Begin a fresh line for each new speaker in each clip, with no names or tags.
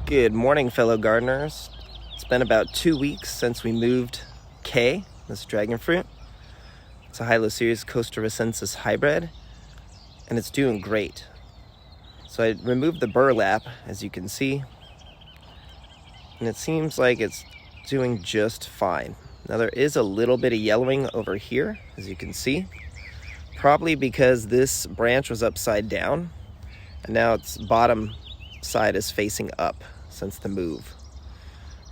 Good morning, fellow gardeners. It's been about 2 weeks since we moved K, this dragon fruit. It's a Hylocereus costarricensis hybrid, and it's doing great. So I removed the burlap, as you can see, and it seems like it's doing just fine. Now there is a little bit of yellowing over here, as you can see, probably because this branch was upside down, and now its bottom side is facing up since the move.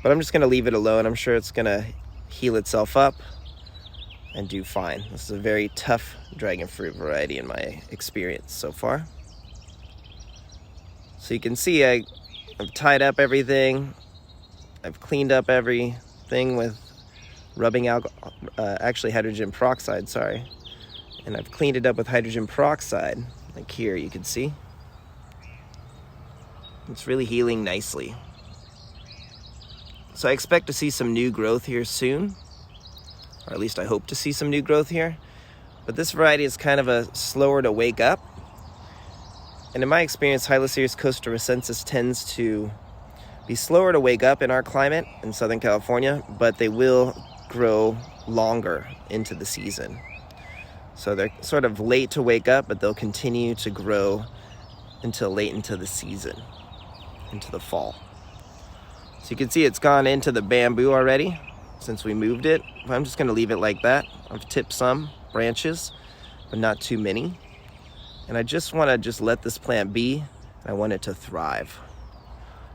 But I'm just gonna leave it alone. I'm sure it's gonna heal itself up and do fine. This is a very tough dragon fruit variety in my experience so far. So you can see I've tied up everything. I've cleaned up everything with rubbing alcohol, actually hydrogen peroxide, sorry. And I've cleaned it up with hydrogen peroxide, like here you can see. It's really healing nicely. So I expect to see some new growth here soon, or at least I hope to see some new growth here. But this variety is kind of a slower to wake up. And in my experience, Hylocereus costarricensis tends to be slower to wake up in our climate in Southern California, but they will grow longer into the season. So they're sort of late to wake up, but they'll continue to grow until late into the season, into the fall. So you can see it's gone into the bamboo already since we moved it. I'm just gonna leave it like that. I've tipped some branches, but not too many. And I just wanna let this plant be, and I want it to thrive.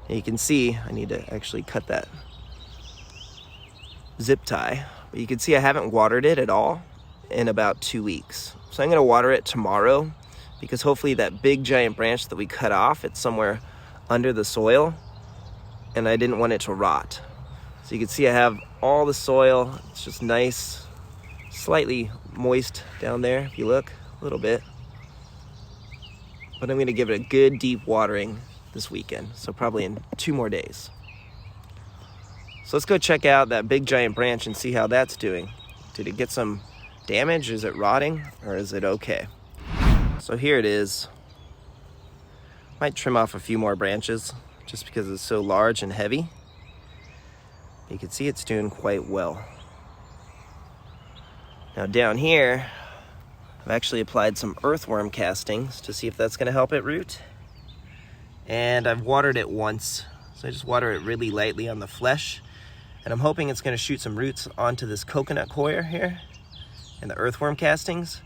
And you can see, I need to actually cut that zip tie, but you can see I haven't watered it at all in about 2 weeks. So I'm gonna water it tomorrow, because hopefully that big giant branch that we cut off, it's somewhere under the soil, and I didn't want it to rot. So you can see I have all the soil. It's just nice, slightly moist down there if you look, a little bit. But I'm gonna give it a good deep watering this weekend, so probably in 2 more days. So let's go check out that big giant branch and see how that's doing. Did it get some damage? Is it rotting, or is it okay? So here it is. Might trim off a few more branches just because it's so large and heavy. You can see it's doing quite well. Now down here, I've actually applied some earthworm castings to see if that's gonna help it root. And I've watered it once. So I just water it really lightly on the flesh. And I'm hoping it's gonna shoot some roots onto this coconut coir here and the earthworm castings.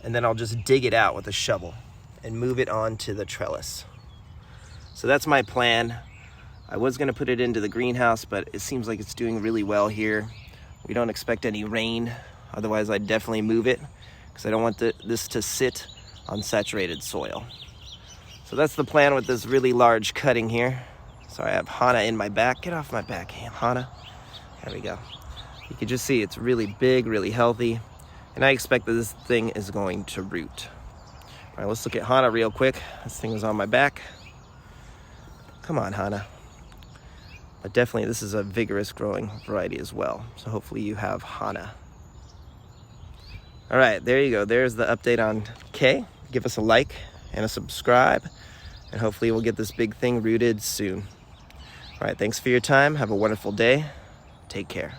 And then I'll just dig it out with a shovel and move it onto the trellis. So that's my plan. I was gonna put it into the greenhouse, but it seems like it's doing really well here. We don't expect any rain. Otherwise I'd definitely move it, because I don't want this to sit on saturated soil. So that's the plan with this really large cutting here. Sorry, I have Hana in my back. Get off my back, Hana. There we go. You can just see it's really big, really healthy. And I expect that this thing is going to root. All right, let's look at Hana real quick. This thing is on my back. Come on, Hana. But definitely this is a vigorous growing variety as well. So hopefully you have Hana. All right, there you go. There's the update on K. Give us a like and a subscribe, and hopefully we'll get this big thing rooted soon. All right, thanks for your time. Have a wonderful day. Take care.